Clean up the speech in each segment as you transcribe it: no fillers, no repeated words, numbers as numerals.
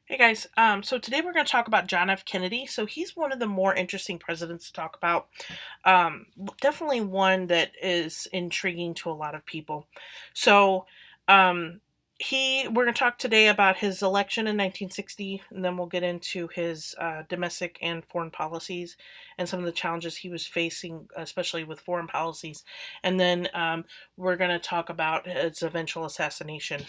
Hey guys, so today we're going to talk about John F. Kennedy. So he's one of the more interesting presidents to talk about. Definitely one that is intriguing to a lot of people. So um, we're going to talk today about his election in 1960, and then we'll get into his domestic and foreign policies and some of the challenges he was facing, especially with foreign policies. And then we're going to talk about his eventual assassination.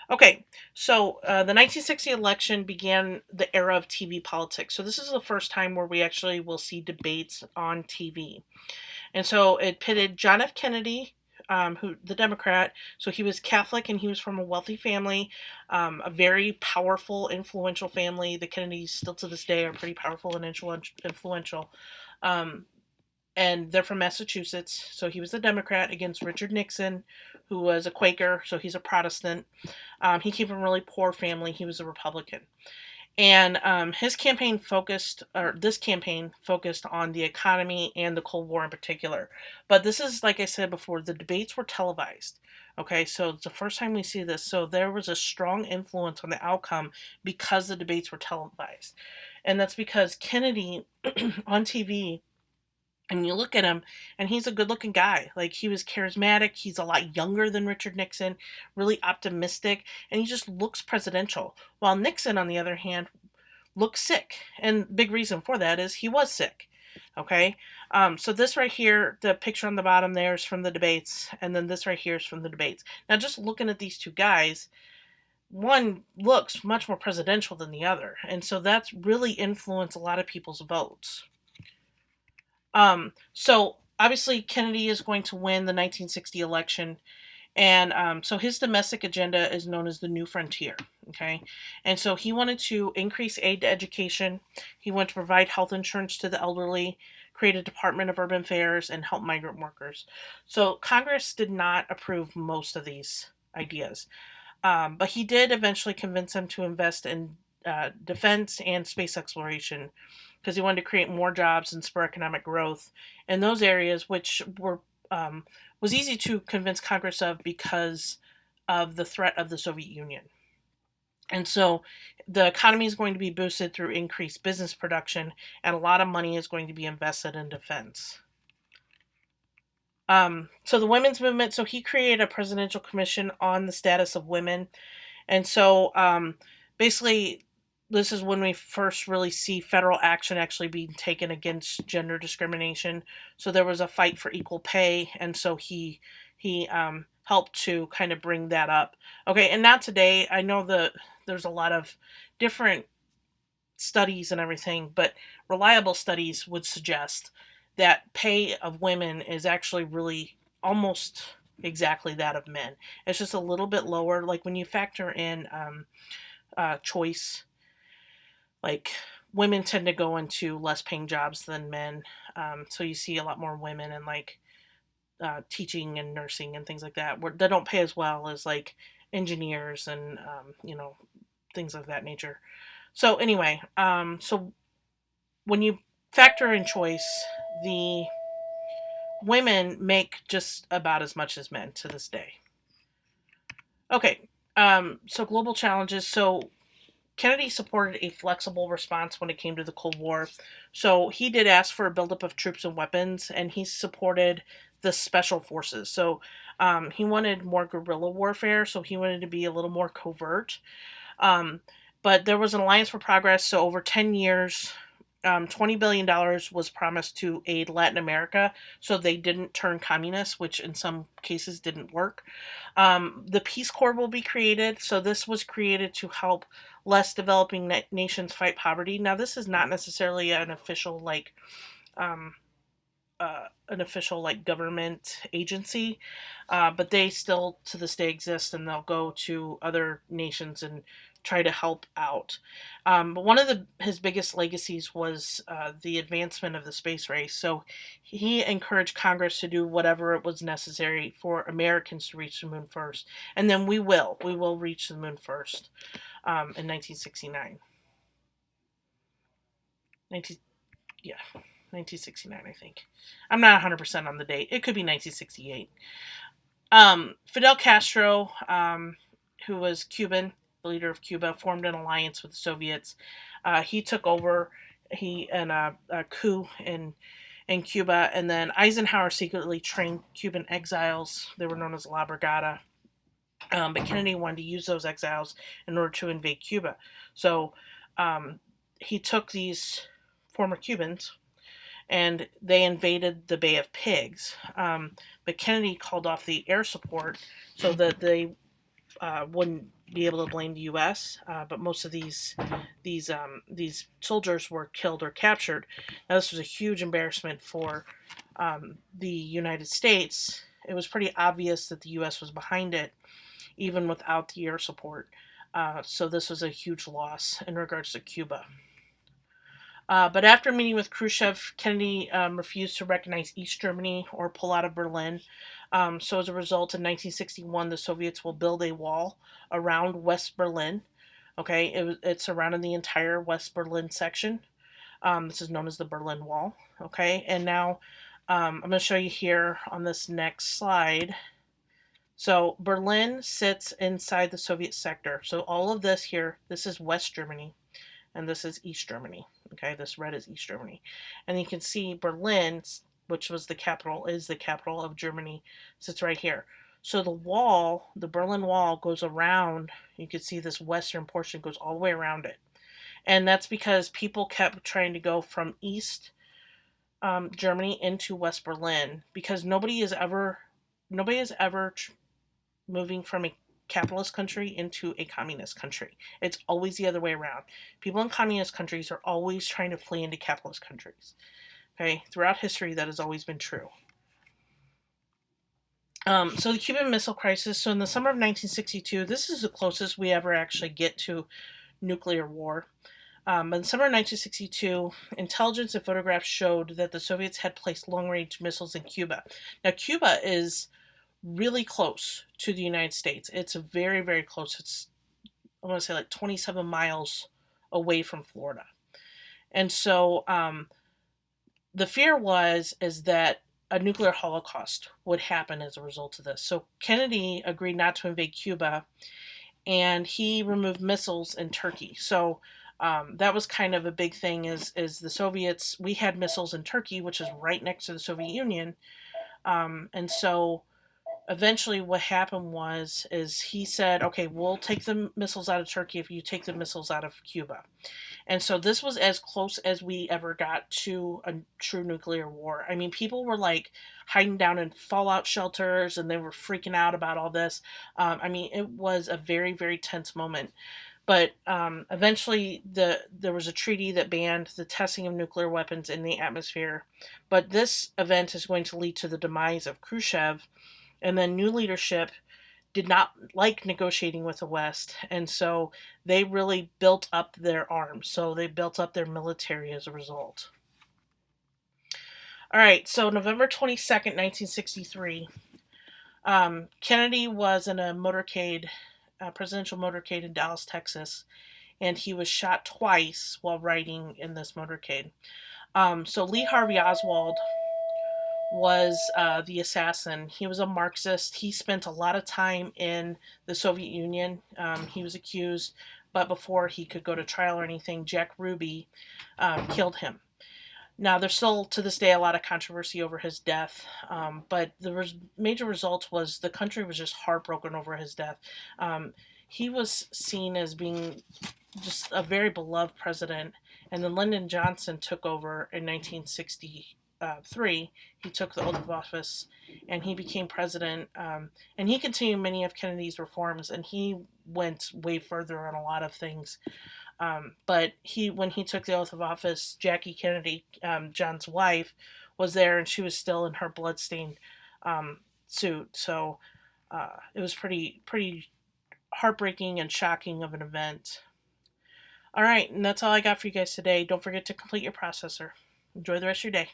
Okay, so the 1960 election began the era of TV politics. So this is the first time where we actually will see debates on TV. And so it pitted John F. Kennedy, who the Democrat. So he was Catholic and he was from a wealthy family, a very powerful, influential family. The Kennedys still to this day are pretty powerful and influential. Um, and they're from Massachusetts. So he was a Democrat against Richard Nixon, who was a Quaker. So he's a Protestant. He came from a really poor family. He was a Republican. And this campaign focused on the economy and the Cold War in particular. But this is, like I said before, the debates were televised. Okay, so it's the first time we see this. So there was a strong influence on the outcome because the debates were televised. And that's because Kennedy on TV, and you look at him and he's a good looking guy. Like, he was charismatic, he's a lot younger than Richard Nixon, really optimistic, and he just looks presidential. While Nixon, on the other hand, looks sick. And big reason for that is he was sick. Okay. So this right here, the picture on the bottom there is from the debates, and then this right here is from the debates. Now, just looking at these two guys, one looks much more presidential than the other, and so that's really influenced a lot of people's votes. So obviously Kennedy is going to win the 1960 election, and so his domestic agenda is known as the New Frontier. Okay, and so he wanted to increase aid to education. He wanted to provide health insurance to the elderly, create a Department of Urban Affairs, and help migrant workers. So Congress did not approve most of these ideas, but he did eventually convince them to invest in defense and space exploration because he wanted to create more jobs and spur economic growth in those areas, which were was easy to convince Congress of because of the threat of the Soviet Union. And so the economy is going to be boosted through increased business production, and a lot of money is going to be invested in defense. So the women's movement, so he created a presidential commission on the status of women. And so basically, this is when we first really see federal action actually being taken against gender discrimination. So there was a fight for equal pay, and so he helped to kind of bring that up. Okay, and now today, I know that there's a lot of different studies and everything, but reliable studies would suggest that pay of women is actually really almost exactly that of men. It's just a little bit lower. Like when you factor in choice, like women tend to go into less paying jobs than men. So you see a lot more women in like teaching and nursing and things like that, where they don't pay as well as like engineers and things of that nature. So anyway, so when you factor in choice, the women make just about as much as men to this day. Okay, so global challenges. So Kennedy supported a flexible response when it came to the Cold War. So he did ask for a buildup of troops and weapons, and he supported the special forces. So he wanted more guerrilla warfare, so he wanted to be a little more covert. Um, but there was an Alliance for Progress, so over 10 years, $20 billion was promised to aid Latin America so they didn't turn communist, which in some cases didn't work. The Peace Corps will be created. So this was created to help less developing nations fight poverty. Now, this is not necessarily um, an official like government agency, but they still to this day exist, and they'll go to other nations and try to help out. But one of his biggest legacies was the advancement of the space race. So he encouraged Congress to do whatever it was necessary for Americans to reach the moon first, and then we will reach the moon first in 1969. 19, yeah, 1969, I think. I'm not 100% on the date. It could be 1968. Fidel Castro, who was Cuban, leader of Cuba, formed an alliance with the Soviets. He took over. He and a coup in Cuba, and then Eisenhower secretly trained Cuban exiles. They were known as La Brigada. But Kennedy wanted to use those exiles in order to invade Cuba. So um, he took these former Cubans and they invaded the Bay of Pigs. But Kennedy called off the air support so that they wouldn't be able to blame the U.S. But most of these soldiers were killed or captured. Now this was a huge embarrassment for the United States. It was pretty obvious that the U.S. was behind it, even without the air support. So this was a huge loss in regards to Cuba. But after meeting with Khrushchev, Kennedy refused to recognize East Germany or pull out of Berlin. So as a result, in 1961, the Soviets will build a wall around West Berlin. Okay, it surrounded the entire West Berlin section. This is known as the Berlin Wall. Okay, and now I'm going to show you here on this next slide. So Berlin sits inside the Soviet sector. So all of this here, this is West Germany, and this is East Germany. Okay, this red is East Germany. And you can see Berlin, which was the capital, is the capital of Germany, sits right here. So the wall, the Berlin Wall, goes around. You can see this western portion goes all the way around it. And that's because people kept trying to go from East Germany into West Berlin, because nobody is ever moving from a capitalist country into a communist country. It's always the other way around. People in communist countries are always trying to flee into capitalist countries. Okay, throughout history, that has always been true. So the Cuban Missile Crisis. So in the summer of 1962, this is the closest we ever actually get to nuclear war. In the summer of 1962, intelligence and photographs showed that the Soviets had placed long-range missiles in Cuba. Now, Cuba is really close to the United States. It's very, very close. It's, I want to say, like 27 miles away from Florida. And so the fear is that a nuclear holocaust would happen as a result of this. So Kennedy agreed not to invade Cuba, and he removed missiles in Turkey. So that was kind of a big thing is the Soviets, we had missiles in Turkey, which is right next to the Soviet Union. And so eventually what happened is he said, okay, we'll take the missiles out of Turkey if you take the missiles out of Cuba. And so this was as close as we ever got to a true nuclear war. I mean, people were like hiding down in fallout shelters and they were freaking out about all this. I mean, it was a very, very tense moment. But eventually, there was a treaty that banned the testing of nuclear weapons in the atmosphere. But this event is going to lead to the demise of Khrushchev, and then new leadership did not like negotiating with the West, and so they really built up their arms. So they built up their military as a result. All right, so November 22nd, 1963, Kennedy was in a motorcade, a presidential motorcade in Dallas, Texas, and he was shot twice while riding in this motorcade. So Lee Harvey Oswald was the assassin. He was a Marxist. He spent a lot of time in the Soviet Union. He was accused, but before he could go to trial or anything, Jack Ruby killed him. Now, there's still to this day a lot of controversy over his death, but the major result was the country was just heartbroken over his death. He was seen as being just a very beloved president, and then Lyndon Johnson took over in 1963. He took the oath of office, and he became president. And he continued many of Kennedy's reforms, and he went way further on a lot of things. But when he took the oath of office, Jackie Kennedy, John's wife, was there, and she was still in her bloodstained suit. So it was pretty heartbreaking and shocking of an event. All right, and that's all I got for you guys today. Don't forget to complete your processor. Enjoy the rest of your day.